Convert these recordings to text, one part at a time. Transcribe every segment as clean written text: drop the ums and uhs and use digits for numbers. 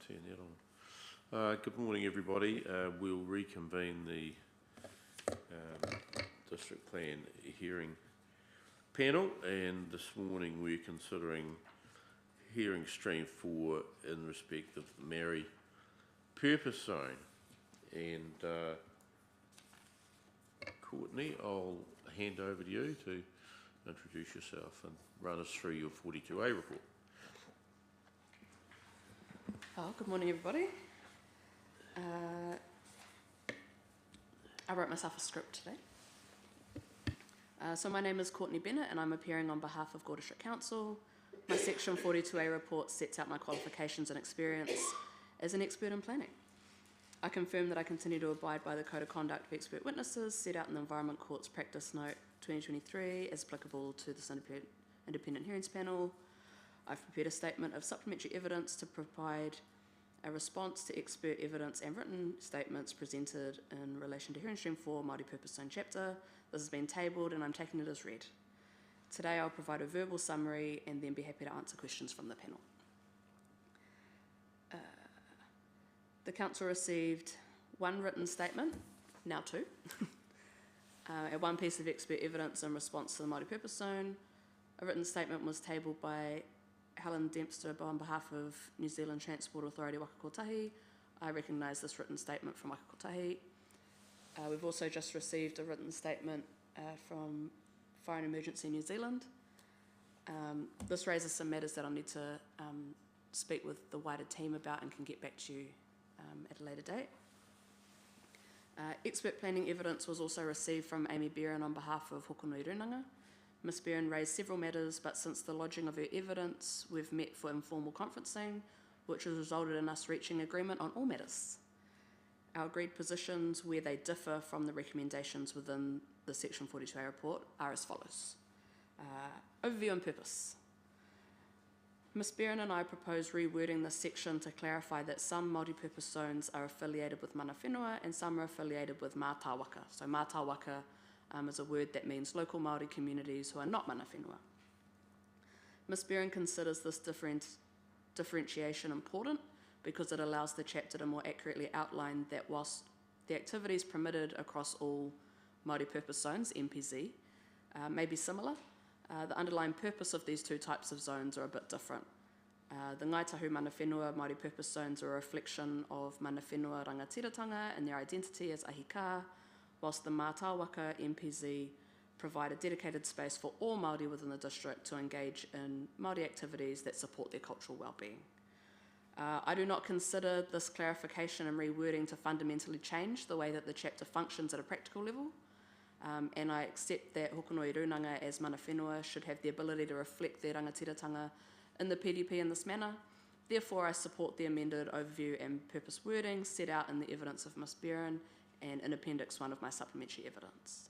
Turn that on. Good morning, everybody. We'll reconvene the District Plan hearing panel, and this morning we're considering hearing stream 4 in respect of the Maori Purpose Zone. And Courtney, I'll hand over to you to introduce yourself and run us through your 42A report. Good morning, everybody. I wrote myself a script today. So my name is Courtney Bennett and I'm appearing on behalf of Gore District Council. My Section 42A report sets out my qualifications and experience as an expert in planning. I confirm that I continue to abide by the Code of Conduct of Expert Witnesses set out in the Environment Court's Practice Note 2023 as applicable to this independent hearings panel. I've prepared a statement of supplementary evidence to provide a response to expert evidence and written statements presented in relation to Hearing Stream 4 Multi-Purpose Zone chapter. This has been tabled and I'm taking it as read. Today I'll provide a verbal summary and then be happy to answer questions from the panel. The Council received one written statement, now two, and one piece of expert evidence in response to the Multi-Purpose Zone. A written statement was tabled by Helen Dempster on behalf of New Zealand Transport Authority Waka Kotahi. I recognise this written statement from Waka Kotahi. We've also just received a written statement from Fire and Emergency New Zealand. This raises some matters that I'll need to speak with the wider team about and can get back to you at a later date. Expert planning evidence was also received from Amy Beran on behalf of Hokonui Runanga. Ms Beran raised several matters, but since the lodging of her evidence, we've met for informal conferencing, which has resulted in us reaching agreement on all matters. Our agreed positions, where they differ from the recommendations within the Section 42A report, are as follows. Overview and purpose. Ms Beran and I propose rewording this section to clarify that some multi-purpose zones are affiliated with mana whenua and some are affiliated with mātāwaka. So mātāwaka is a word that means local Māori communities who are not mana whenua. Ms Beran considers this differentiation important because it allows the chapter to more accurately outline that whilst the activities permitted across all Māori purpose zones, MPZ, may be similar, the underlying purpose of these two types of zones are a bit different. The Ngāi Tahu Mana Whenua Māori purpose zones are a reflection of mana whenua rangatiratanga and their identity as ahika, whilst the Mātāwaka MPZ provide a dedicated space for all Māori within the district to engage in Māori activities that support their cultural well-being. I do not consider this clarification and rewording to fundamentally change the way that the chapter functions at a practical level, and I accept that Hokonui Runanga as mana whenua should have the ability to reflect their rangatiratanga in the PDP in this manner. Therefore, I support the amended overview and purpose wording set out in the evidence of Ms Beran and in Appendix 1 of my supplementary evidence.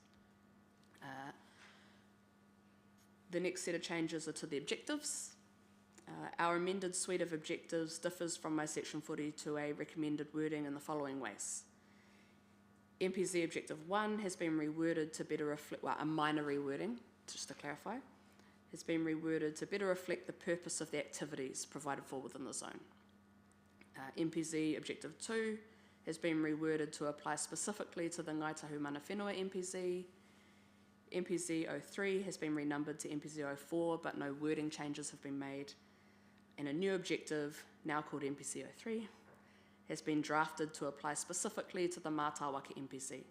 The next set of changes are to the objectives. Our amended suite of objectives differs from my Section 42A recommended wording in the following ways. MPZ Objective 1 has been reworded to better reflect, a minor rewording, just to clarify, has been reworded to better reflect the purpose of the activities provided for within the zone. MPZ Objective 2 has been reworded to apply specifically to the Ngāi Tahu Mana Whenua MPZ. MPZ 03 has been renumbered to MPZ 04, but no wording changes have been made. And a new objective, now called MPZ 03, has been drafted to apply specifically to the Mātāwaka MPZ.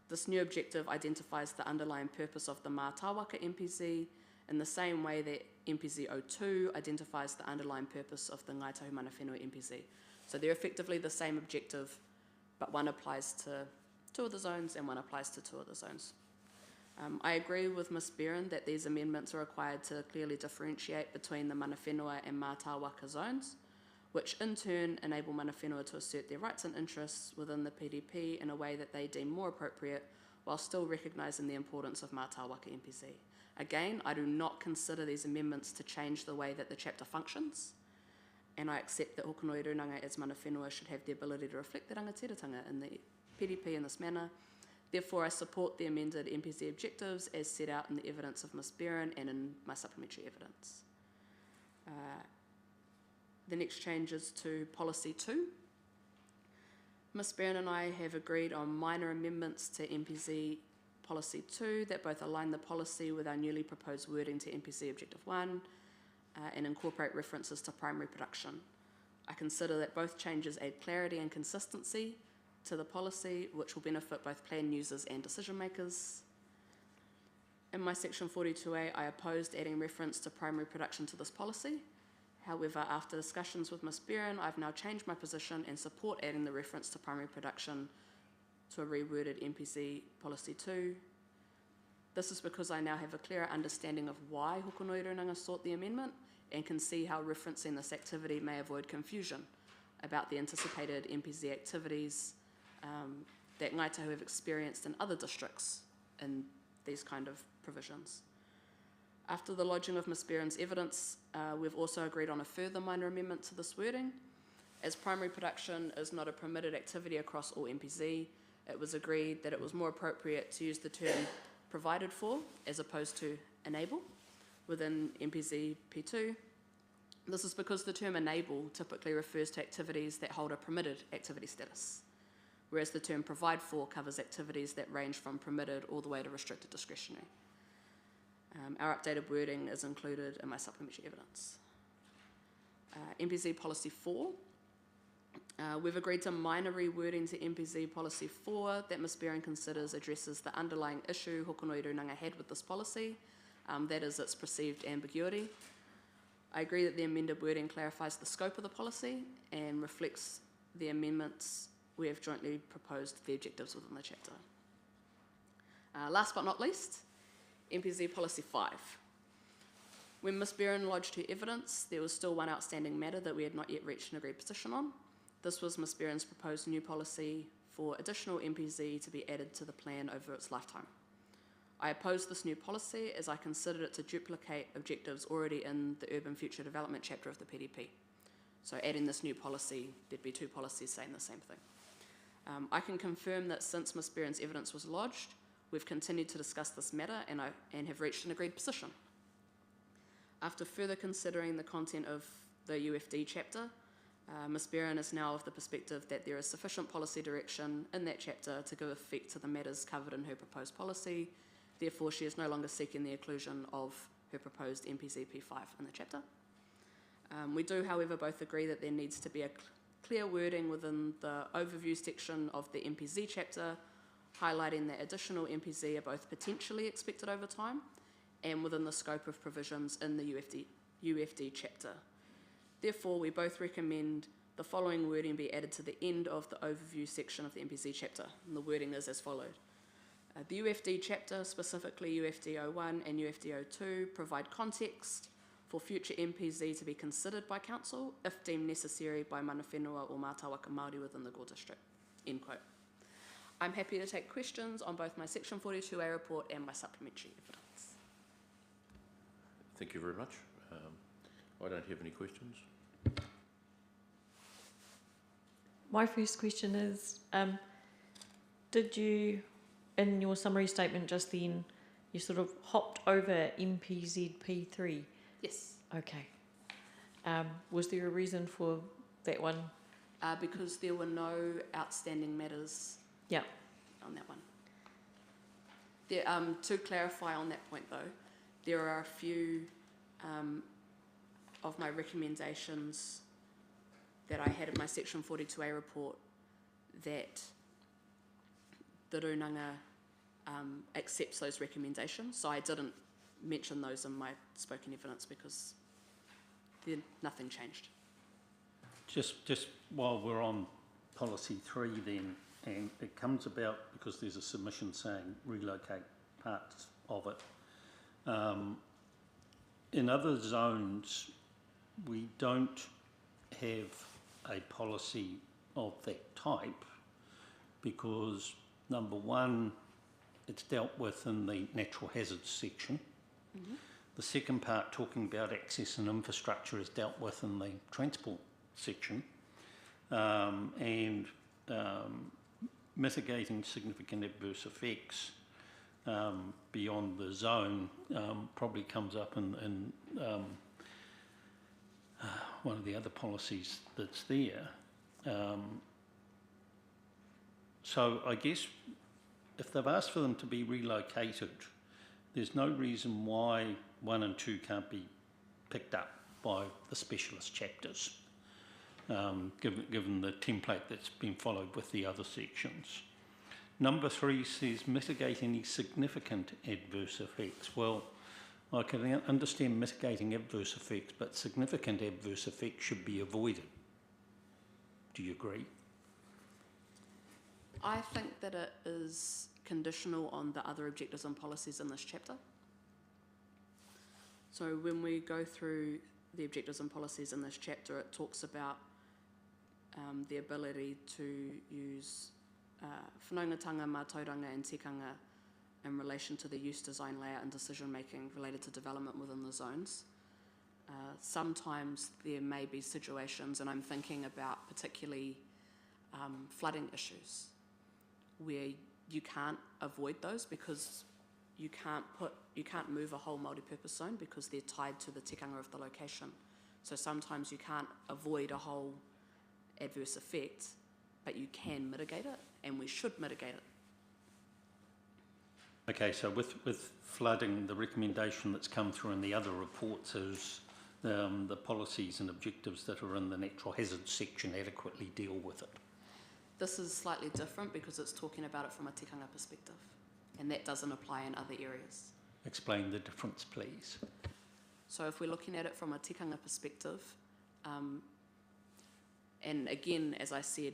This new objective identifies the underlying purpose of the Mātāwaka MPZ in the same way that MPZ 02 identifies the underlying purpose of the Ngāi Tahu Mana Whenua MPZ. So they're effectively the same objective, but one applies to two of the zones and one applies to two of the zones. I agree with Ms Beran that these amendments are required to clearly differentiate between the mana whenua and mātāwaka zones, which in turn enable mana whenua to assert their rights and interests within the PDP in a way that they deem more appropriate while still recognising the importance of mātāwaka MPZ. Again, I do not consider these amendments to change the way that the chapter functions, and I accept that Hokonui Runanga as mana whenua should have the ability to reflect the rangatiratanga in the PDP in this manner. Therefore, I support the amended MPZ objectives as set out in the evidence of Ms Beran and in my supplementary evidence. The next change is to Policy 2. Ms Byrne and I have agreed on minor amendments to MPZ Policy 2 that both align the policy with our newly proposed wording to MPC Objective 1 and incorporate references to primary production. I consider that both changes add clarity and consistency to the policy, which will benefit both plan users and decision makers. In my section 42A, I opposed adding reference to primary production to this policy. However, after discussions with Ms Byrne, I've now changed my position and support adding the reference to primary production to a reworded MPC Policy 2. This is because I now have a clearer understanding of why Hokonui-Runanga sought the amendment and can see how referencing this activity may avoid confusion about the anticipated MPZ activities that Ngāi Tahu have experienced in other districts in these kind of provisions. After the lodging of Ms Byrne's evidence, we've also agreed on a further minor amendment to this wording. As primary production is not a permitted activity across all MPZ, it was agreed that it was more appropriate to use the term provided for as opposed to enable within MPZ P2. This is because the term enable typically refers to activities that hold a permitted activity status, whereas the term provide for covers activities that range from permitted all the way to restricted discretionary. Our updated wording is included in my supplementary evidence. MPZ Policy 4. We've agreed to minor rewording to MPZ Policy 4 that Ms Byrne considers addresses the underlying issue Hokonui-Runanga had with this policy, that is its perceived ambiguity. I agree that the amended wording clarifies the scope of the policy and reflects the amendments we have jointly proposed to the objectives within the chapter. Last but not least, MPZ Policy 5. When Ms Byrne lodged her evidence, there was still one outstanding matter that we had not yet reached an agreed position on. This was Ms Byrne's proposed new policy for additional MPZ to be added to the plan over its lifetime. I opposed this new policy as I considered it to duplicate objectives already in the Urban Future Development chapter of the PDP. So adding this new policy, there'd be two policies saying the same thing. I can confirm that since Ms Byrne's evidence was lodged, we've continued to discuss this matter and have reached an agreed position. After further considering the content of the UFD chapter, Ms Byrne is now of the perspective that there is sufficient policy direction in that chapter to give effect to the matters covered in her proposed policy. Therefore, she is no longer seeking the inclusion of her proposed MPZ P5 in the chapter. We do, however, both agree that there needs to be a clear wording within the overview section of the MPZ chapter, highlighting that additional MPZ are both potentially expected over time and within the scope of provisions in the UFD chapter. Therefore, we both recommend the following wording be added to the end of the overview section of the MPZ chapter, and the wording is as followed. The UFD chapter, specifically UFD 01 and UFD 02, provide context for future MPZ to be considered by Council if deemed necessary by mana whenua or mātāwaka Māori within the Gore District. End quote. I'm happy to take questions on both my Section 42A report and my supplementary evidence. Thank you very much. I don't have any questions. My first question is, did you, in your summary statement just then, you sort of hopped over MPZ P3? Yes. Okay. Was there a reason for that one? Because there were no outstanding matters on that one. There, to clarify on that point though, there are a few of my recommendations that I had in my Section 42A report that the Runanga accepts those recommendations. So I didn't mention those in my spoken evidence because nothing changed. Just while we're on Policy 3 then, and it comes about because there's a submission saying relocate parts of it. In other zones, we don't have a policy of that type because, number one, it's dealt with in the natural hazards section. Mm-hmm. The second part, talking about access and infrastructure, is dealt with in the transport section. And mitigating significant adverse effects beyond the zone probably comes up in one of the other policies that's there. So I guess if they've asked for them to be relocated, there's no reason why 1 and 2 can't be picked up by the specialist chapters, given the template that's been followed with the other sections. Number 3 says mitigate any significant adverse effects. Well, I can understand mitigating adverse effects, but significant adverse effects should be avoided. Do you agree? I think that it is conditional on the other objectives and policies in this chapter. So when we go through the objectives and policies in this chapter, it talks about the ability to use whanaungatanga, mātauranga and tikanga in relation to the use, design, layout and decision making related to development within the zones. Sometimes there may be situations, and I'm thinking about particularly flooding issues, where you can't avoid those because you can't move a whole multi-purpose zone because they're tied to the tikanga of the location. So sometimes you can't avoid a whole adverse effect, but you can mitigate it, and we should mitigate it. Okay, so with flooding, the recommendation that's come through in the other reports is the policies and objectives that are in the natural hazards section adequately deal with it. This is slightly different because it's talking about it from a tikanga perspective, and that doesn't apply in other areas. Explain the difference, please. So if we're looking at it from a tikanga perspective, and again, as I said,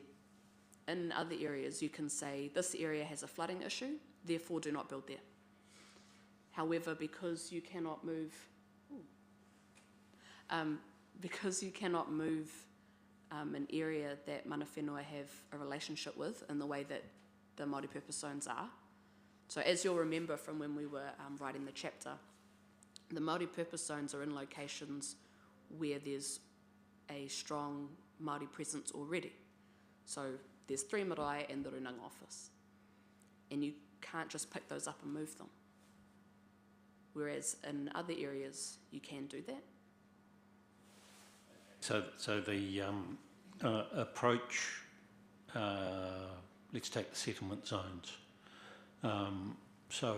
in other areas you can say this area has a flooding issue, therefore do not build there. However, because you cannot move, an area that mana whenua have a relationship with in the way that the multi-purpose zones are. So as you'll remember from when we were writing the chapter, the multi-purpose zones are in locations where there's a strong Māori presence already. So there's 3 marae and the Runanga office. And you can't just pick those up and move them. Whereas in other areas, you can do that. So the approach, let's take the settlement zones. So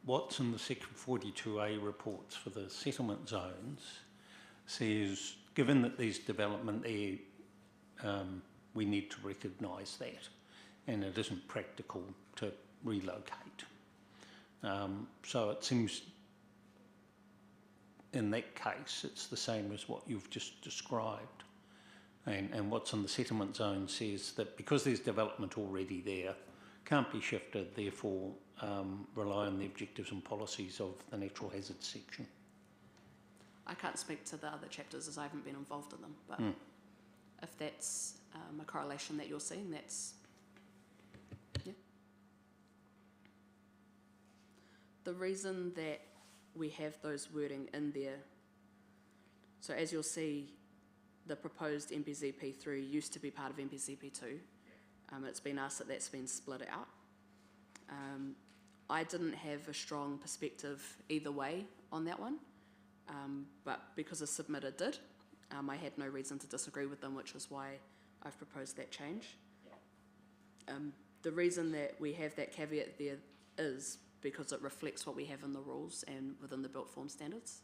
what's in the Section 42A reports for the settlement zones says, given that there's development there, we need to recognise that, and it isn't practical to relocate. So it seems in that case it's the same as what you've just described, and what's in the settlement zone says that because there's development already there, can't be shifted, therefore rely on the objectives and policies of the natural hazards section. I can't speak to the other chapters as I haven't been involved in them, but if that's a correlation that you're seeing, that's, yeah. The reason that we have those wording in there, so as you'll see, the proposed MPZP3 used to be part of MPZP2. It's been asked that that's been split out. I didn't have a strong perspective either way on that one, but because a submitter did, I had no reason to disagree with them, which is why I've proposed that change. The reason that we have that caveat there is because it reflects what we have in the rules and within the built form standards.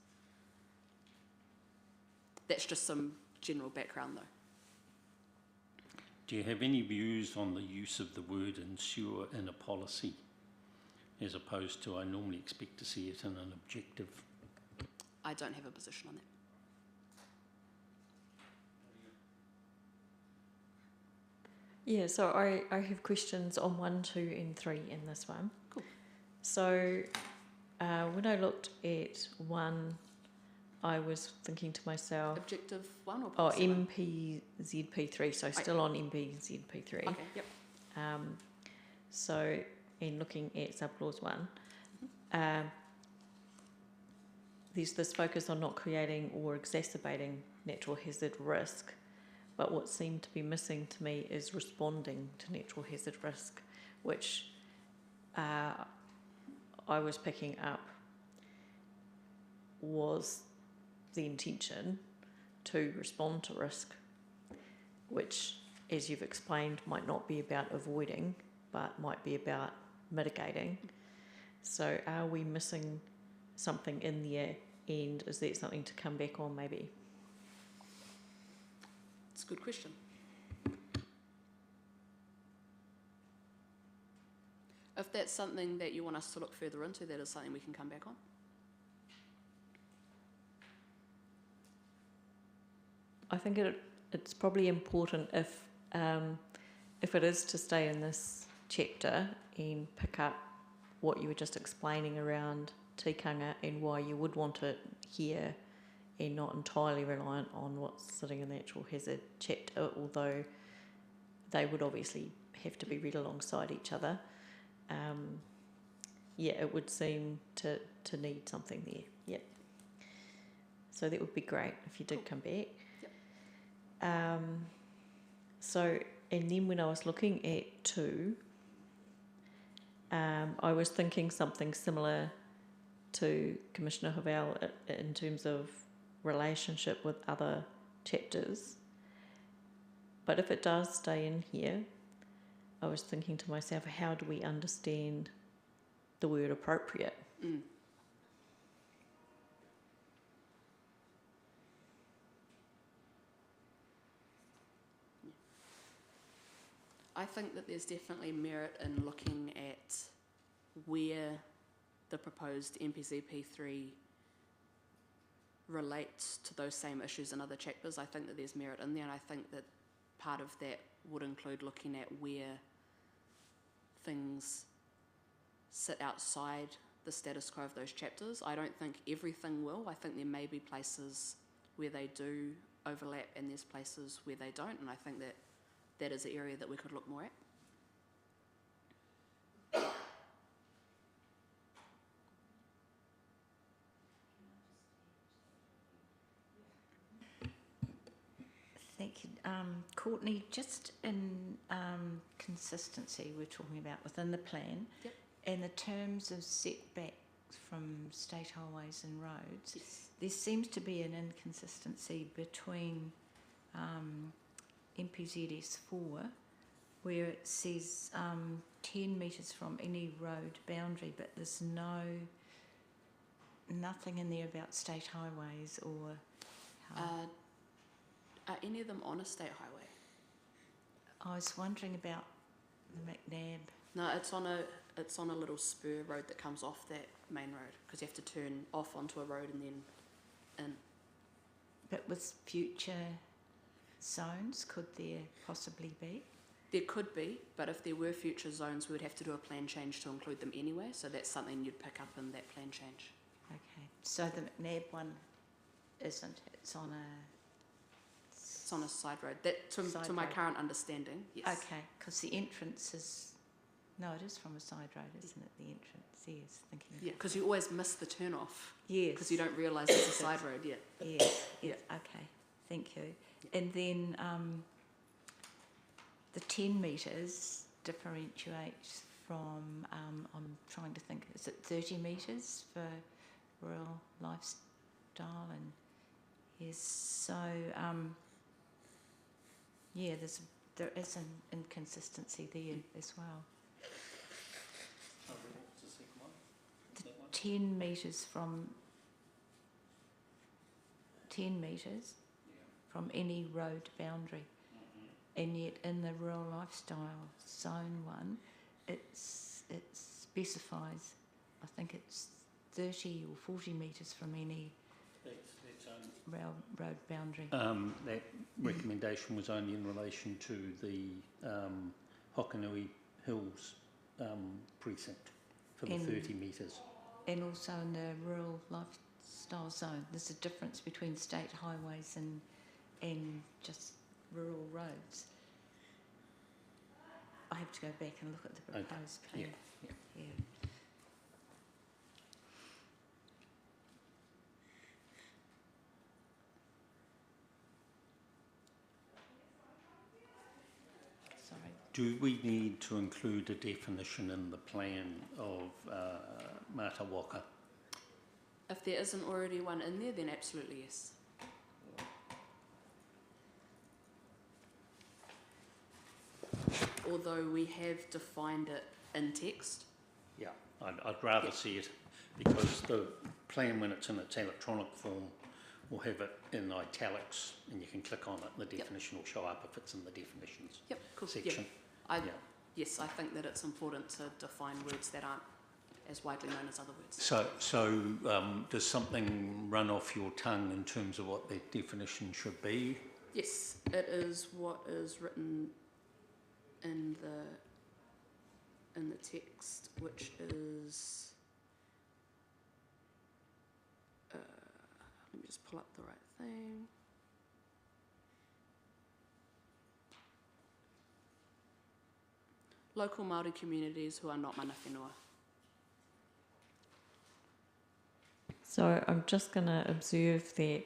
That's just some general background though. Do you have any views on the use of the word ensure in a policy, as opposed to I normally expect to see it in an objective? I don't have a position on that. Yeah, so I have questions on 1, 2 and 3 in this one. Cool. So when I looked at 1, I was thinking to myself... Objective 1 or Oh, policy 1? MPZP3, so still on MPZP3. Okay, yep. So, in looking at subclause 1, there's this focus on not creating or exacerbating natural hazard risk, but what seemed to be missing to me is responding to natural hazard risk, which I was picking up was the intention to respond to risk, which, as you've explained, might not be about avoiding, but might be about mitigating. So are we missing something in there, and is that something to come back on maybe? It's a good question. If that's something that you want us to look further into, that is something we can come back on. I think it's probably important if it is to stay in this chapter and pick up what you were just explaining around tikanga and why you would want it here and not entirely reliant on what's sitting in the natural hazard chapter, although they would obviously have to be read alongside each other. It would seem to need something there. Yep. So that would be great if you did come back. Yep. And then when I was looking at 2, I was thinking something similar to Commissioner Havel in terms of relationship with other chapters. But if it does stay in here, I was thinking to myself, how do we understand the word appropriate? Mm. I think that there's definitely merit in looking at where the proposed NPCP3 relates to those same issues in other chapters. I think that there's merit in there, and I think that part of that would include looking at where things sit outside the status quo of those chapters. I don't think everything will. I think there may be places where they do overlap and there's places where they don't, and I think that that is an area that we could look more at. Thank you. Courtney, just in consistency we're talking about within the plan, Yep. and the terms of setbacks from state highways and roads, Yes. there seems to be an inconsistency between NPZS4, where it says 10 metres from any road boundary, but there's nothing in there about state highways or... Are any of them on a state highway? I was wondering about the McNabb. No, it's on a little spur road that comes off that main road, because you have to turn off onto a road and then in. But with future zones, could there possibly be? There could be, but if there were future zones, we would have to do a plan change to include them anyway, so that's something you'd pick up in that plan change. Okay, so the McNabb one isn't, it's on a side road. That, to my road. current understanding, yes. Okay, because the entrance is, no, it is from a side road, isn't it? The entrance, yes, thinking. Yeah, because you always miss the turn off. Yes. Because you don't realise it's a side road yet. Yes, Yeah. okay, thank you. And then the 10 metres differentiates from, I'm trying to think, is it 30 metres for rural lifestyle? And yes, so there is an inconsistency there as well. What's the second one? The 10 metres from 10 metres from any road boundary, and yet in the rural lifestyle zone one, it specifies, I think it's 30 or 40 metres from any road boundary. That recommendation was only in relation to the Hokanui Hills precinct for the 30 metres. And also in the rural lifestyle zone, there's a difference between state highways and just rural roads. I have to go back and look at the proposed plan. Yeah. Sorry. Do we need to include a definition in the plan of Mata Waka? If there isn't already one in there, then absolutely yes. although we have defined it in text. Yeah, I'd rather Yeah. see it, because the plan, when it's in its electronic form, will have it in italics, and you can click on it and the Yep. definition will show up if it's in the definitions Yep, cool. section. Yeah. Yeah. Yes, I think that it's important to define words that aren't as widely known as other words. So does something run off your tongue in terms of what that definition should be? Yes, it is what is written in the text, which is. Let me just pull up the right thing. Local Māori communities who are not mana whenua. So I'm just going to observe that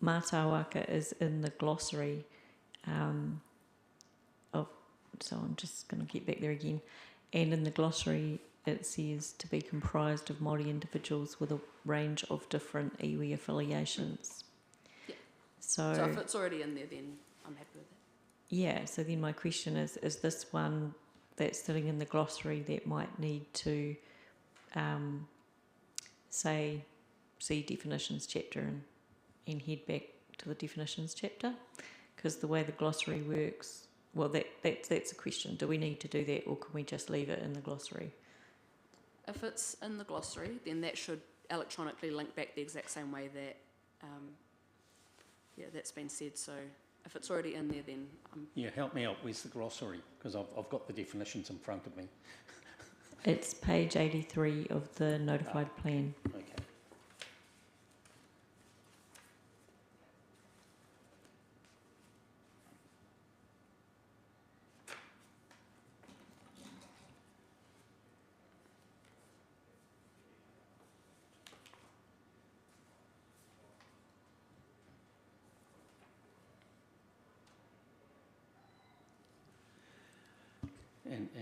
mātāwaka is in the glossary so I'm just going to get back there again. And in the glossary it says to be comprised of Māori individuals with a range of different iwi affiliations. Yeah. So So if it's already in there, then I'm happy with it. yeah, so then my question is this one that's sitting in the glossary that might need to say, see definitions chapter and head back to the definitions chapter? Because the way the glossary works, well, that's a question. Do we need to do that, or can we just leave it in the glossary? If it's in the glossary, then that should electronically link back the exact same way that, that's been said. So if it's already in there, then Yeah, help me out, where's the glossary? Because I've got the definitions in front of me. It's page 83 of the notified plan. Okay.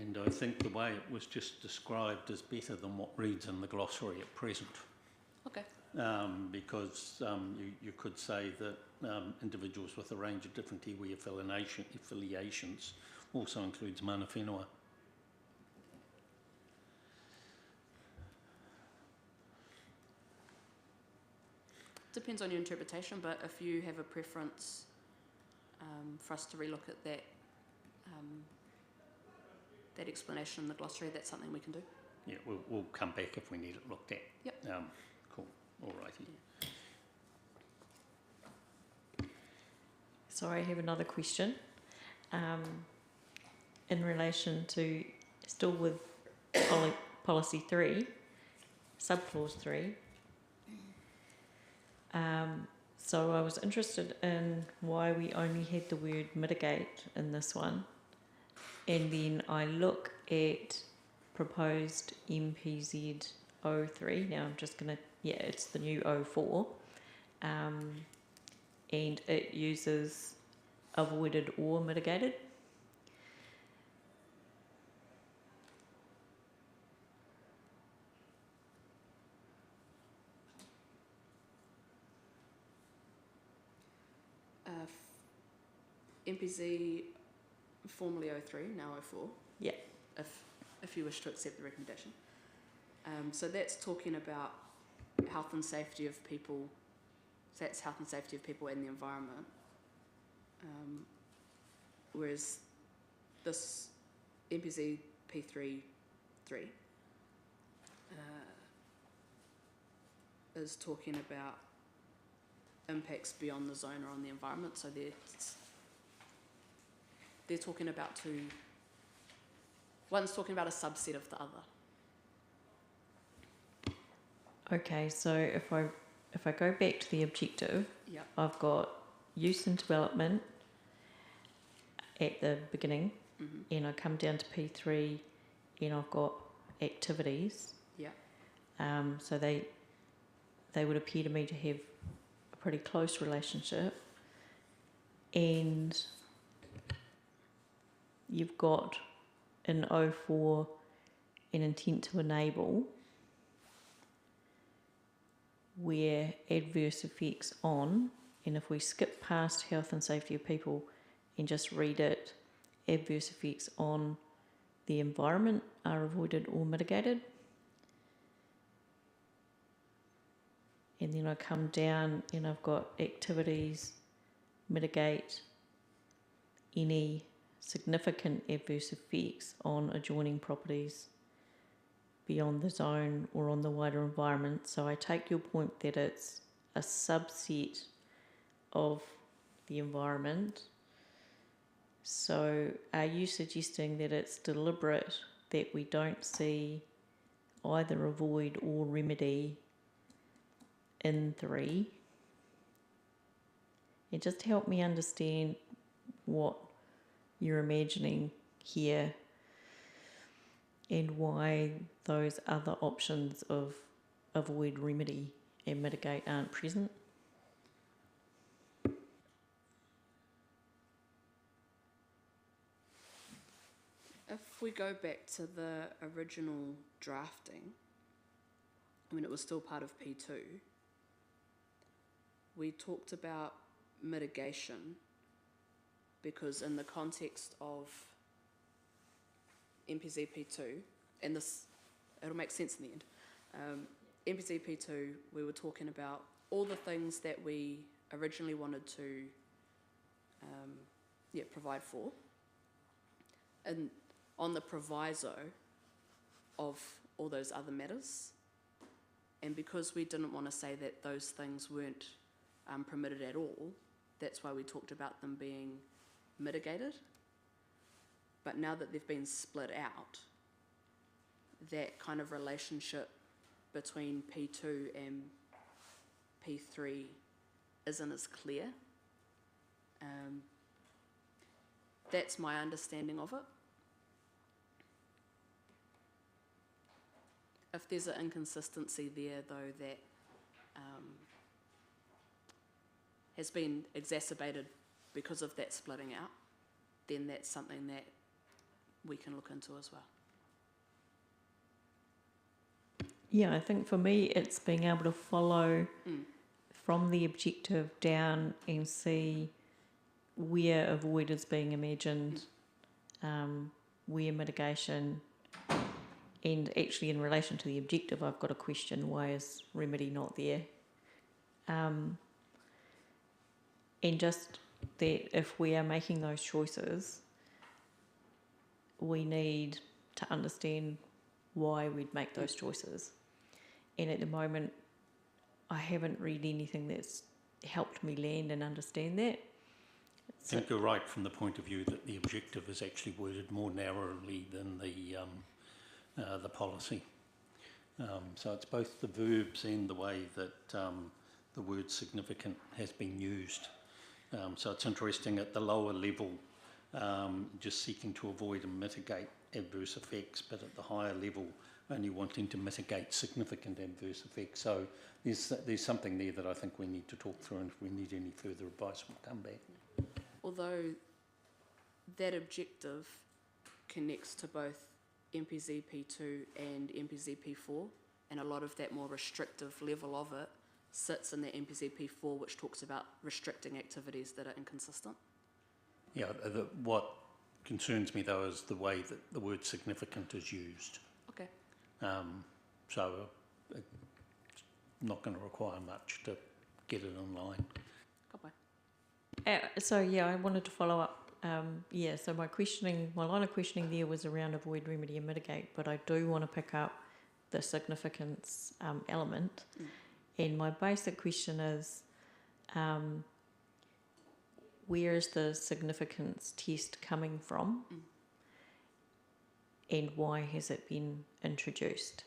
And I think the way it was just described is better than what reads in the glossary at present. okay. Because you could say that individuals with a range of different iwi affiliations also includes mana whenua. Depends on your interpretation, but if you have a preference for us to relook at that that explanation in the glossary, that's something we can do. Yeah, we'll come back if we need it looked at. Yep. Cool, all righty. Sorry, I have another question. In relation to, still with policy 3, subclause 3. So I was interested in why we only had the word mitigate in this one. And then I look at proposed MPZ 03. Now I'm just going to, it's the new 04. And it uses avoided or mitigated. MPZ formerly 03, now 04. Yeah. If you wish to accept the recommendation. So that's talking about health and safety of people. So that's health and safety of people and the environment. Whereas this MPZ P3 is talking about impacts beyond the zone or on the environment. So they're talking about two. One's talking about a subset of the other. Okay, so if I go back to the objective, Yeah. I've got use and development at the beginning, and I come down to P3, and I've got activities. Yeah. So they would appear to me to have a pretty close relationship, and you've got in 04 an intent to enable, where adverse effects on, and if we skip past health and safety of people and just read it adverse effects on the environment are avoided or mitigated. And then I come down and I've got activities mitigate any significant adverse effects on adjoining properties beyond the zone or on the wider environment. So I take your point that it's a subset of the environment. So are you suggesting that it's deliberate that we don't see either avoid or remedy in 3? And just help me understand what you're imagining here and why those other options of avoid, remedy and mitigate aren't present. If we go back to the original drafting, when it was still part of P2, we talked about mitigation because in the context of MPZ P2, and this, it'll make sense in the end, MPZ P2, we were talking about all the things that we originally wanted to provide for, and on the proviso of all those other matters. And because we didn't want to say that those things weren't permitted at all, that's why we talked about them being mitigated. But now that they've been split out, that kind of relationship between P2 and P3 isn't as clear. That's my understanding of it. If there's an inconsistency there, though, that has been exacerbated because of that splitting out, then that's something that we can look into as well. Yeah, I think for me it's being able to follow from the objective down and see where avoid is being imagined, where mitigation, and actually in relation to the objective I've got a question, why is remedy not there? And just that if we are making those choices, we need to understand why we'd make those choices. And at the moment, I haven't read anything that's helped me land and understand that. I think you're right from the point of view that the objective is actually worded more narrowly than the policy. So it's both the verbs and the way that the word significant has been used. So it's interesting at the lower level, just seeking to avoid and mitigate adverse effects, but at the higher level, only wanting to mitigate significant adverse effects. So there's something there that I think we need to talk through, and if we need any further advice, we'll come back. Although that objective connects to both MPZ P2 and MPZ P4, and a lot of that more restrictive level of it sits in the MPZ P4, which talks about restricting activities that are inconsistent. Yeah, what concerns me though is the way that the word significant is used. Okay. So It's not going to require much to get it online. So yeah, I wanted to follow up. So my line of questioning there was around avoid, remedy and mitigate, but I do want to pick up the significance element. And my basic question is, where is the significance test coming from? And why has it been introduced?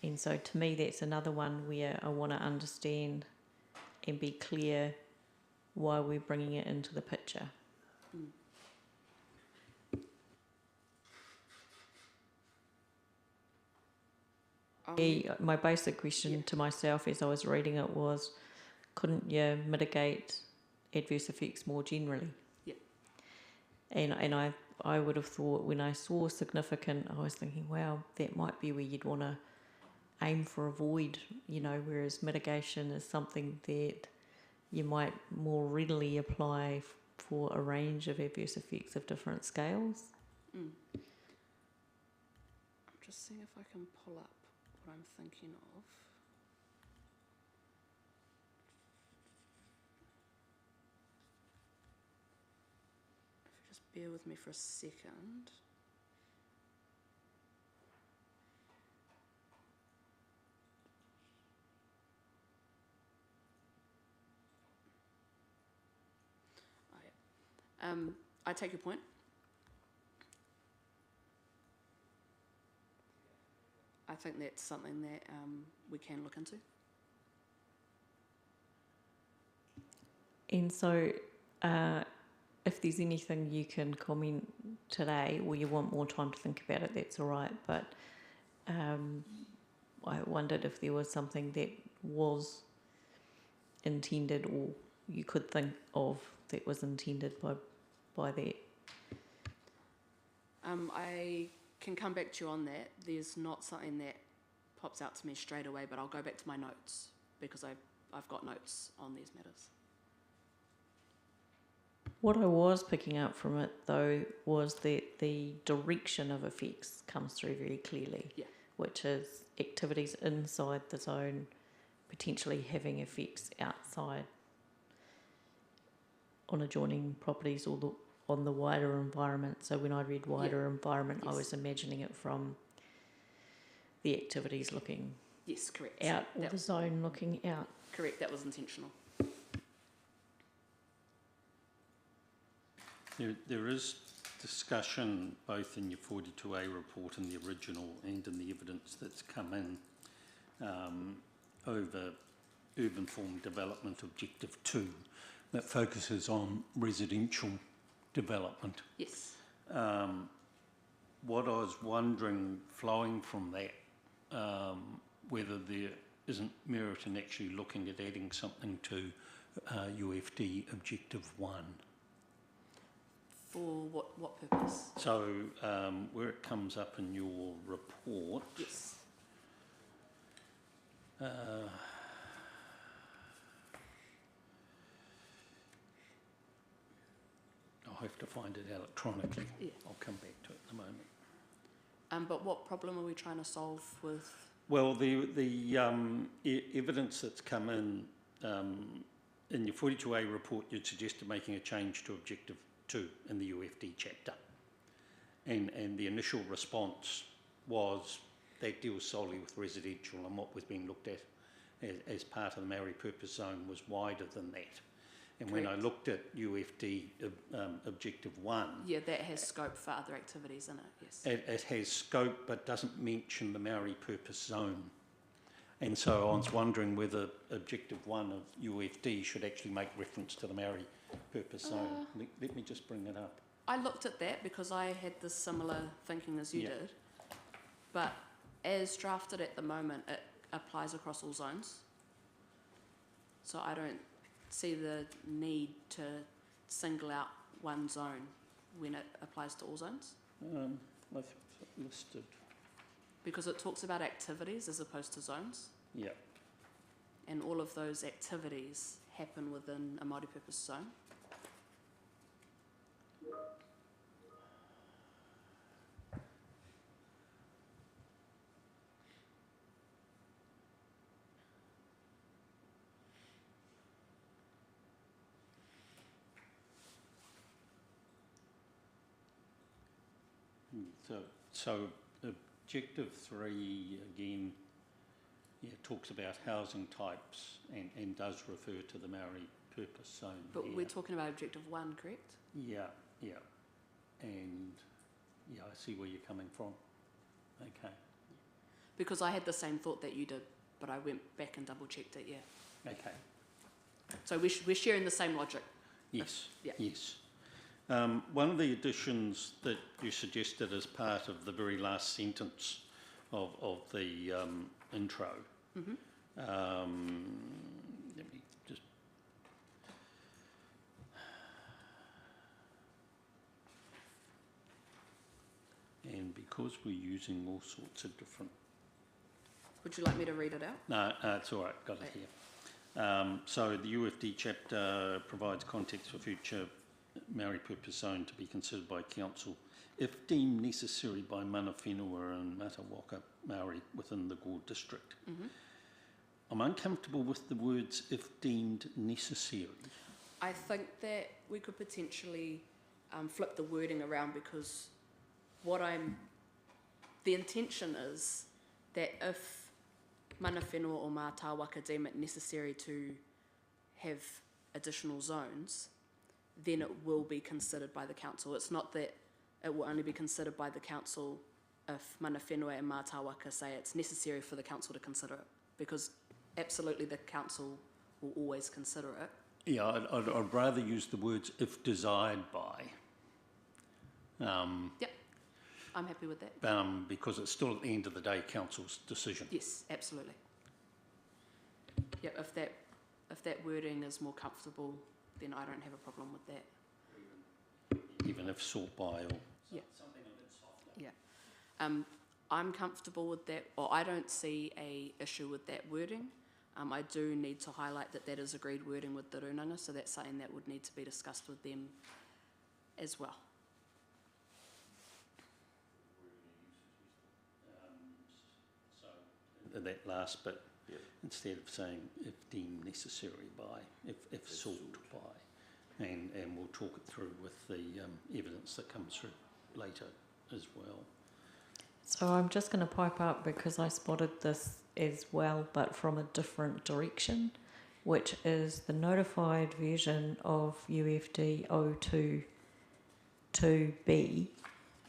And so to me, that's another one where I want to understand and be clear why we're bringing it into the picture. My basic question to myself as I was reading it was, couldn't you mitigate adverse effects more generally? Yeah. And I would have thought when I saw significant, I was thinking, wow, that might be where you'd want to aim for avoid, whereas mitigation is something that you might more readily apply for a range of adverse effects of different scales. I'm just seeing if I can pull up what I'm thinking of. If you just bear with me for a second. I take your point. I think that's something that we can look into. And so, if there's anything you can comment today, or you want more time to think about it, that's all right. But I wondered if there was something that was intended, or you could think of that was intended by that. I can come back to you on that. There's not something that pops out to me straight away, but I'll go back to my notes because I've got notes on these matters. What I was picking up from it, though, was that the direction of effects comes through very clearly, Yeah. which is activities inside the zone potentially having effects outside on adjoining properties or on the wider environment. So when I read wider environment, I Yes. was imagining it from the activities looking Yes, correct. out, or That- the zone looking out. Correct, that was intentional. There is discussion both in your 42A report and the original and in the evidence that's come in over urban form development objective 2 that focuses on residential development. Yes. What I was wondering, flowing from that, whether there isn't merit in actually looking at adding something to UFD objective 1. For what purpose? So where it comes up in your report, Yes. I'll have to find it electronically. Yeah. I'll come back to it in a moment. But what problem are we trying to solve with? Well, the evidence that's come in your 42A report, you'd suggested making a change to objective 2 in the UFD chapter. And the initial response was that deals solely with residential, and what was being looked at as part of the Maori purpose zone was wider than that. And when I Correct. looked at UFD objective 1, Yeah, that has scope for other activities in it, yes. it has scope but doesn't mention the Maori purpose zone. And so I was wondering whether objective 1 of UFD should actually make reference to the Maori purpose zone. Let me just bring it up. I looked at that because I had this similar thinking as you Yeah. did. But as drafted at the moment, it applies across all zones. So I don't see the need to single out one zone when it applies to all zones, I've listed, because it talks about activities as opposed to zones, yeah. and all of those activities happen within a multi-purpose zone. So objective 3 again, yeah, talks about housing types and does refer to the Maori purpose zone. But here. we're talking about objective 1, correct? Yeah, and yeah, I see where you're coming from. Okay, Because I had the same thought that you did, but I went back and double checked it, yeah. okay, So we're sharing the same logic. yes, Yeah. yes. One of the additions that you suggested as part of the very last sentence of the intro, Mm-hmm. let me just. And because we're using all sorts of different. Would you like me to read it out? No, it's all right, got it here. So the UFD chapter provides context for future Maori purpose zone to be considered by council if deemed necessary by mana whenua and Matawaka Maori within the Gore district. I'm uncomfortable with the words if deemed necessary. I think that we could potentially flip the wording around, because the intention is that if mana whenua or Mātāwaka deem it necessary to have additional zones, then it will be considered by the council. It's not that it will only be considered by the council if mana whenua and Mātāwaka say it's necessary for the council to consider it, because absolutely the council will always consider it. Yeah, I'd rather use the words if desired by. Yep, I'm happy with that. Because it's still at the end of the day council's decision. Yes, absolutely. Yep, if that wording is more comfortable, then I don't have a problem with that. Even if sought by or Yeah. something a bit softer. Yeah. I'm comfortable with that, or I don't see a issue with that wording. I do need to highlight that that is agreed wording with the Runanga, so that's something that would need to be discussed with them as well. So that last bit, Yep. instead of saying if deemed necessary by, if sought by, and we'll talk it through with the evidence that comes through later as well. So I'm just going to pipe up because I spotted this as well, but from a different direction, which is the notified version of UFD 022B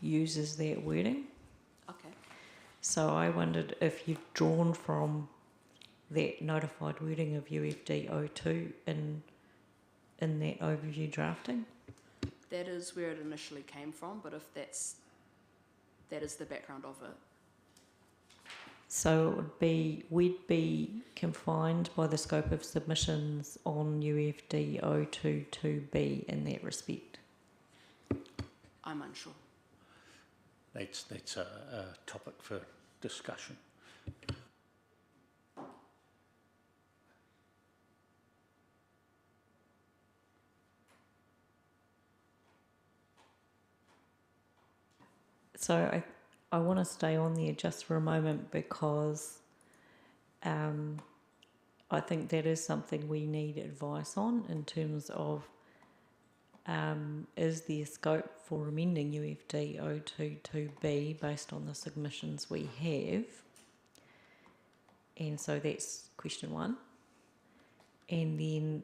uses that wording. Okay. So I wondered if you've drawn from that notified wording of UFD 02 in that overview drafting. That is where it initially came from, but if that is the background of it. So we'd be confined by the scope of submissions on UFD 022B in that respect. I'm unsure. That's a topic for discussion. So I want to stay on there just for a moment because I think that is something we need advice on in terms of is there scope for amending UFD 022B based on the submissions we have? And so that's question one. And then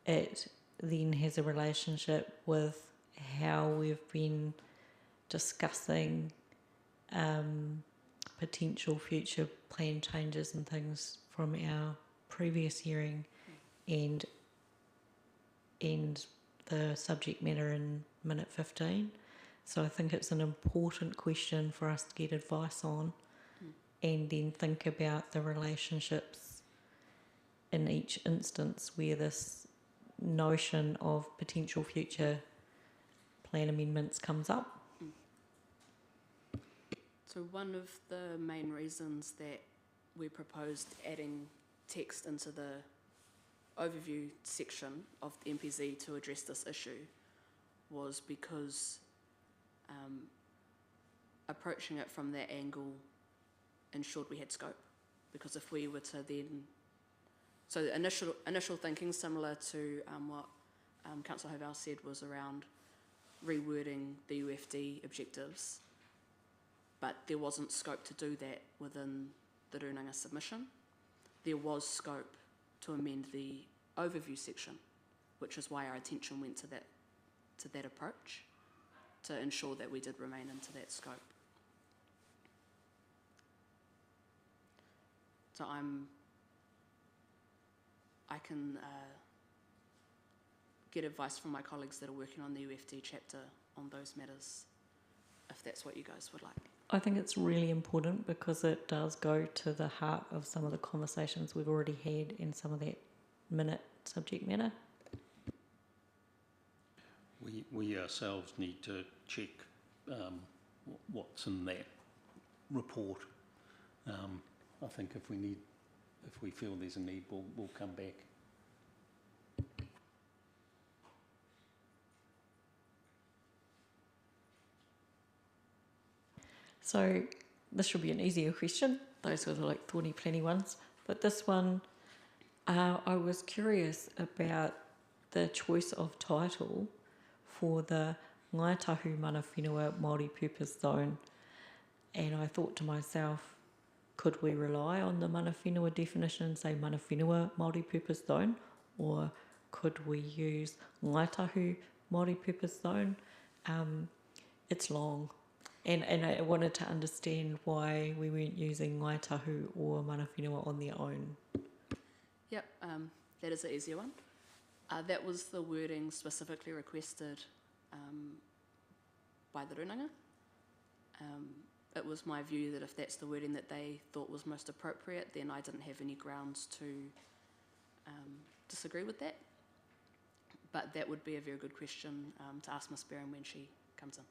it then has a relationship with how we've been discussing potential future plan changes and things from our previous hearing and the subject matter in minute 15. So I think it's an important question for us to get advice on and then think about the relationships in each instance where this notion of potential future plan amendments comes up. So one of the main reasons that we proposed adding text into the overview section of the MPZ to address this issue was because approaching it from that angle ensured we had scope. Because if we were to then... So the initial thinking, similar to what Councillor Hovell said, was around rewording the UFD objectives, but there wasn't scope to do that within the Runanga submission. There was scope to amend the overview section, which is why our attention went to that approach, to ensure that we did remain into that scope. So I can get advice from my colleagues that are working on the UFD chapter on those matters, if that's what you guys would like. I think it's really important because it does go to the heart of some of the conversations we've already had in some of that minute subject matter. We ourselves need to check what's in that report. I think if we feel there's a need, we'll come back. So this should be an easier question. Those were the like thorny plenty ones. But this one, I was curious about the choice of title for the Ngaitahu Mana Whenua Māori Purpose Zone. And I thought to myself, could we rely on the Mana Whenua definition and say Mana Whenua Māori Purpose Zone? Or could we use Ngaitahu Māori Purpose Zone? It's long. And I wanted to understand why we weren't using Ngaitahu or Mana Whenua on their own. Yep, that is the easier one. That was the wording specifically requested by the Runanga. It was my view that if that's the wording that they thought was most appropriate, then I didn't have any grounds to disagree with that. But that would be a very good question to ask Ms. Barron when she comes in.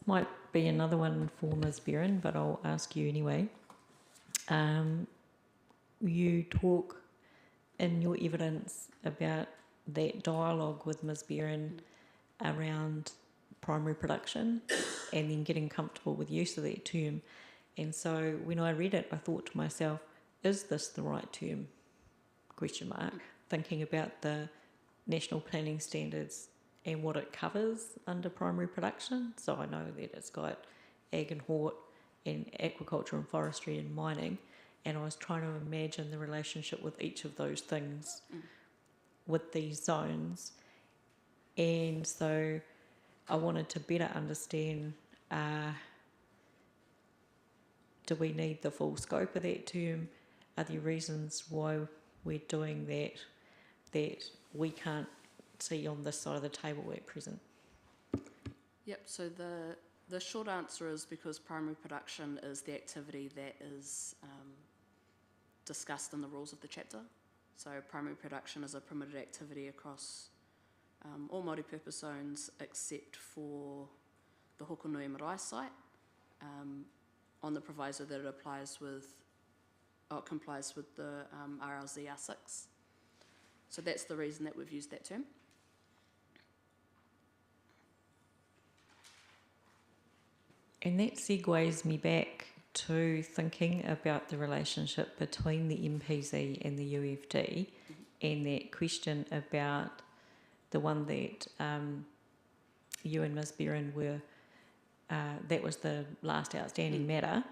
Might be another one for Ms. Barron, but I'll ask you anyway. You talk in your evidence about that dialogue with Ms. Barron around primary production and then getting comfortable with use of that term. And so when I read it, I thought to myself, is this the right term? Question mark. Thinking about the national planning standards and what it covers under primary production. So I know that it's got ag and hort and aquaculture and forestry and mining. And I was trying to imagine the relationship with each of those things with these zones. And so I wanted to better understand, do we need the full scope of that term? Are there reasons why we're doing that we can't see on this side of the table at present? Yep, so the short answer is because primary production is the activity that is discussed in the rules of the chapter. So primary production is a permitted activity across all multi-purpose zones except for the Hokonui Marae site, on the proviso that it complies with the RLZ R6. So that's the reason that we've used that term. And that segues me back to thinking about the relationship between the MPC and the UFD, and that question about the one that you and Ms. Barron were, that was the last outstanding matter.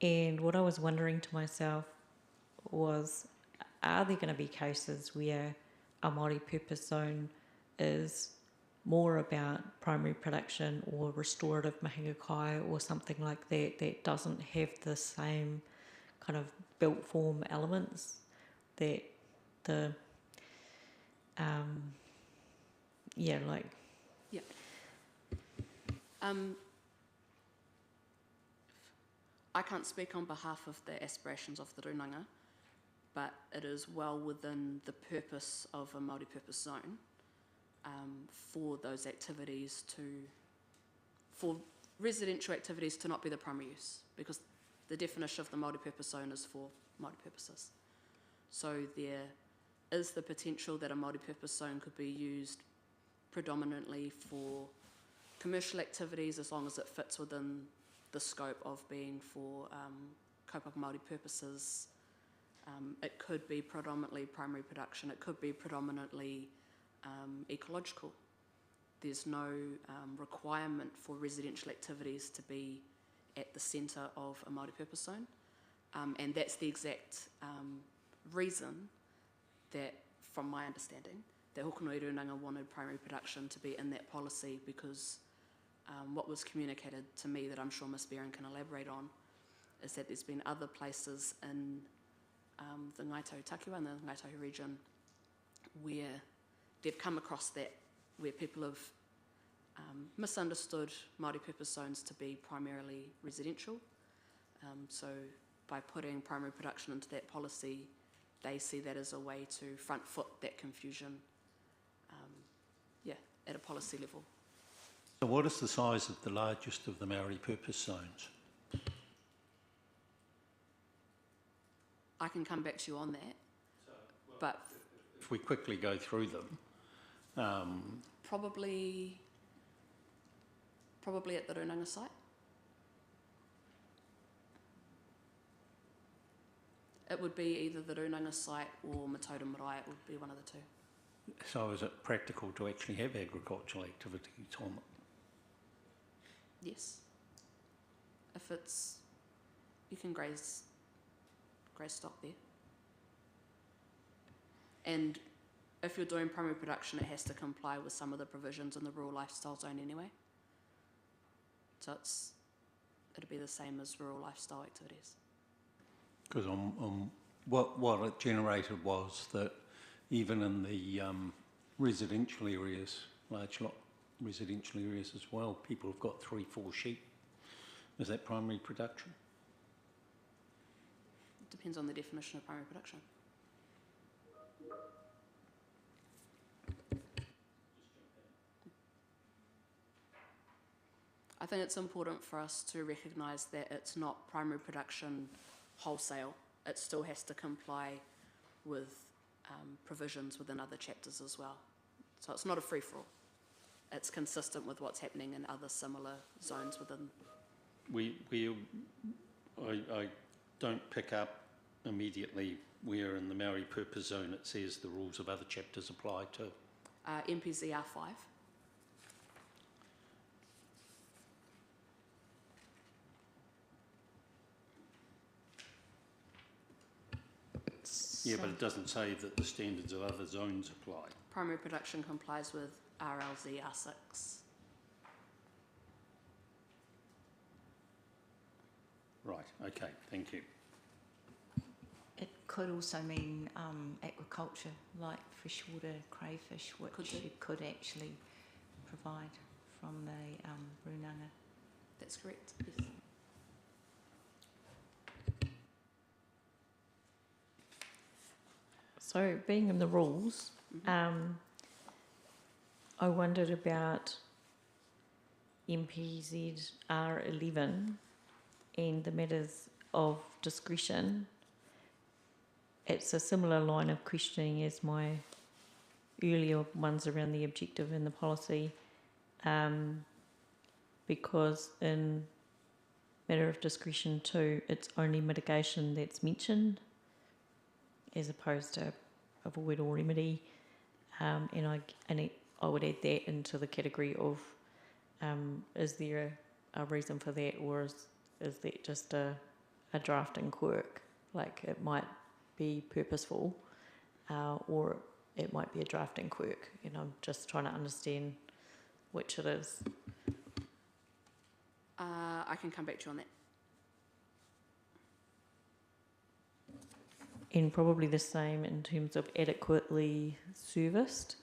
And what I was wondering to myself was, are there going to be cases where a multi-purpose zone is more about primary production or restorative mahinga kai or something like that, that doesn't have the same kind of built form elements that the I can't speak on behalf of the aspirations of the Runanga, but it is well within the purpose of a multi-purpose zone for those activities for residential activities to not be the primary use, because the definition of the multi-purpose zone is for multi-purposes. So there is the potential that a multi-purpose zone could be used predominantly for commercial activities as long as it fits within the scope of being for kaupapa Māori purposes. It could be predominantly primary production, it could be predominantly ecological. There's no requirement for residential activities to be at the centre of a multi-purpose zone, and that's the exact reason that, from my understanding, that Hokonui Runanga wanted primary production to be in that policy, because what was communicated to me that I'm sure Ms. Barron can elaborate on is that there's been other places in the Ngaitahu Takiwa and the Ngaitahu region where they've come across that, where people have misunderstood multi-purpose zones to be primarily residential. So by putting primary production into that policy, they see that as a way to front foot that confusion at a policy level. So what is the size of the largest of the Maori purpose zones? I can come back to you on that, but If we quickly go through them, Probably at the Runanga site. It would be either the Runanga site or Mataura Marae. It would be one of the two. So is it practical to actually have agricultural activities on it? Yes. If it's, you can graze stock there. And if you're doing primary production, it has to comply with some of the provisions in the rural lifestyle zone anyway. So it'll be the same as rural lifestyle activities. Because what it generated was that even in the residential areas, large lot residential areas as well, people have got 3-4 sheep. Is that primary production? It depends on the definition of primary production. I think it's important for us to recognise that it's not primary production wholesale. It still has to comply with provisions within other chapters as well. So it's not a free-for-all. It's consistent with what's happening in other similar zones within. I don't pick up immediately where in the Maori purpose zone it says the rules of other chapters apply to. MPZR 5. Yeah, but it doesn't say that the standards of other zones apply. Primary production complies with RLZ R6. Right, okay, thank you. It could also mean aquaculture, like freshwater crayfish, which Could do. you could actually provide from the Runanga. That's correct, yes. So, being in the rules, I wondered about MPZR 11 and the matters of discretion. It's a similar line of questioning as my earlier ones around the objective and the policy, because in matter of discretion 2, it's only mitigation that's mentioned, as opposed to avoid or remedy, and I would add that into the category of is there a reason for that, or is that just a drafting quirk? Like it might be purposeful, or it might be a drafting quirk. And I'm just trying to understand which it is. I can come back to you on that. And probably the same in terms of adequately serviced.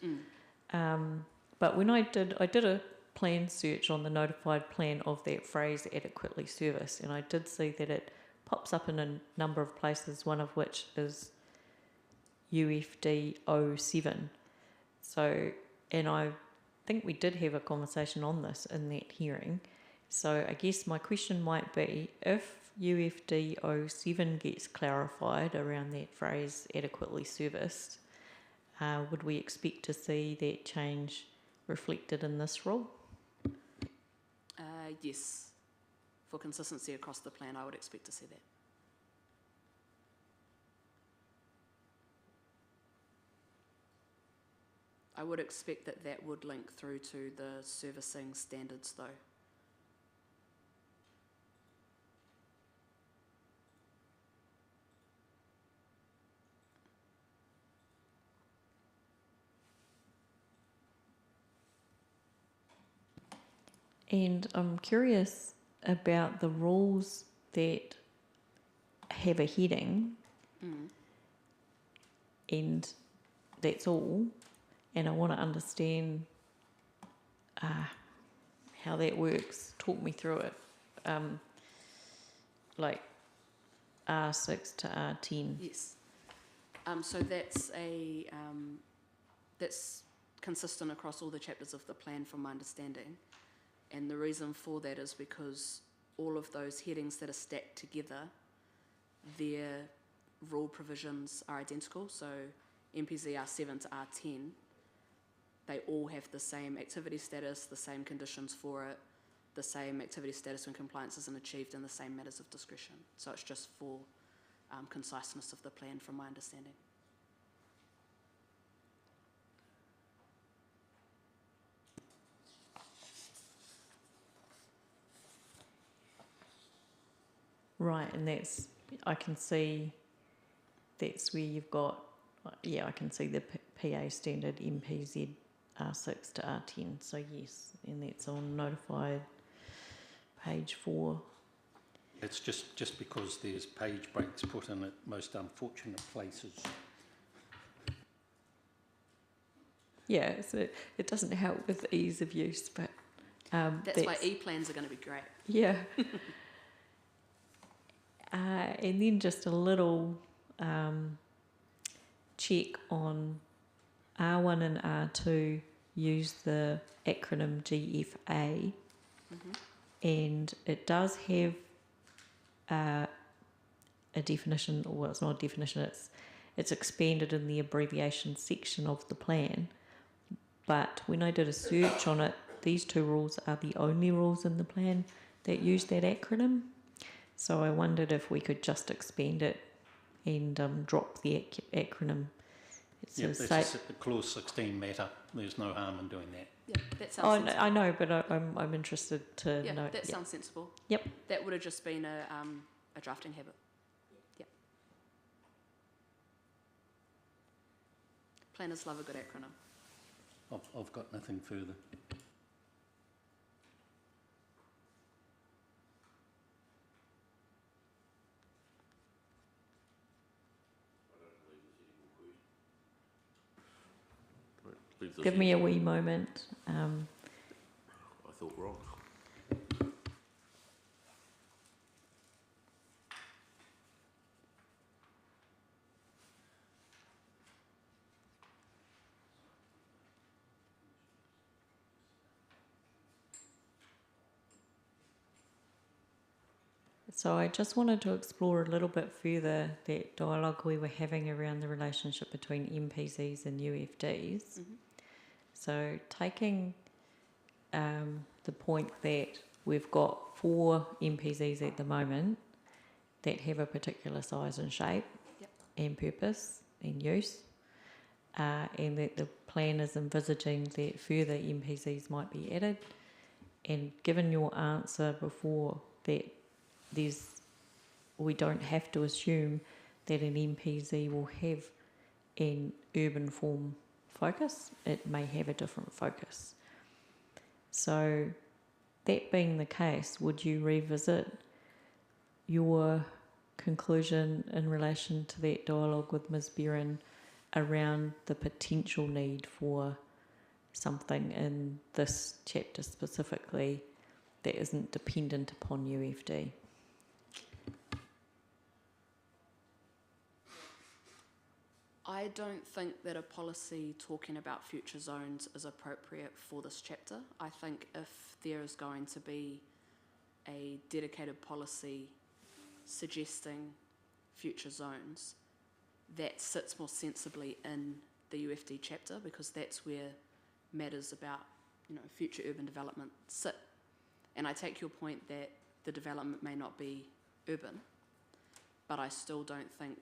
But when I did a plan search on the notified plan of that phrase adequately serviced, and I did see that it pops up in a number of places, one of which is UFD 07. So, and I think we did have a conversation on this in that hearing. So I guess my question might be, if UFD 07 gets clarified around that phrase adequately serviced, would we expect to see that change reflected in this rule? Yes. For consistency across the plan, I would expect to see that. I would expect that would link through to the servicing standards though. And I'm curious about the rules that have a heading, and that's all. And I want to understand how that works. Talk me through it. Like R6 to R10. Yes. So that's that's consistent across all the chapters of the plan from my understanding. And the reason for that is because all of those headings that are stacked together, their rule provisions are identical. So MPZR 7 to R10 they all have the same activity status, the same conditions for it, the same activity status when compliance isn't achieved, and the same matters of discretion. So it's just for conciseness of the plan, from my understanding. Right, and I can see that's where you've got, I can see the PA standard MPZ R6 to R10, so yes, and that's on notified page 4. It's just because there's page breaks put in at most unfortunate places. Yeah, so it doesn't help with ease of use, but That's why e-plans are going to be great. yeah. And then just a little check on R1 and R2 use the acronym GFA, and it does have a definition, or it's not a definition, it's expanded in the abbreviation section of the plan. But when I did a search on it, these two rules are the only rules in the plan that use that acronym. So I wondered if we could just expand it and drop the acronym. It Yep, says that's clause 16 matter. There's no harm in doing that. Yeah, that sounds sensible. I know, but I'm interested to Yeah, know. that sounds sensible. Yep. That would have just been a drafting habit. Yep. Planners love a good acronym. I've got nothing further. Give me a wee moment. I thought wrong. So I just wanted to explore a little bit further that dialogue we were having around the relationship between MPZs and UFDs. So taking the point that we've got 4 MPZs at the moment that have a particular size and shape and purpose and use, and that the plan is envisaging that further MPZs might be added. And given your answer before that we don't have to assume that an MPZ will have an urban form focus, it may have a different focus. So that being the case, would you revisit your conclusion in relation to that dialogue with Ms. Beran around the potential need for something in this chapter specifically that isn't dependent upon UFD? I don't think that a policy talking about future zones is appropriate for this chapter. I think if there is going to be a dedicated policy suggesting future zones, that sits more sensibly in the UFD chapter, because that's where matters about, future urban development sit. And I take your point that the development may not be urban, but I still don't think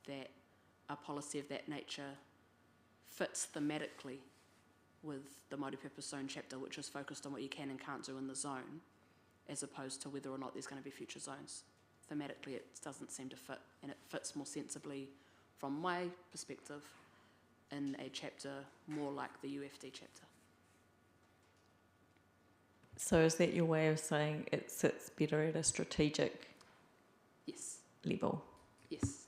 that a policy of that nature fits thematically with the multi-purpose zone chapter, which is focused on what you can and can't do in the zone, as opposed to whether or not there's going to be future zones. Thematically, it doesn't seem to fit, and it fits more sensibly, from my perspective, in a chapter more like the UFD chapter. So is that your way of saying it sits better at a strategic Yes. level? Yes.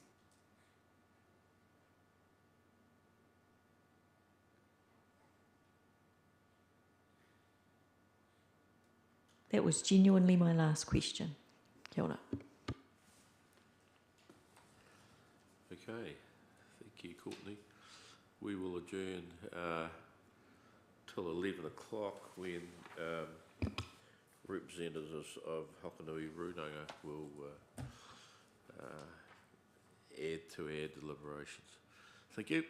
That was genuinely my last question. Kia ora. Okay, thank you, Courtney. We will adjourn till 11 o'clock when representatives of Hokonui Runanga will add to our deliberations. Thank you.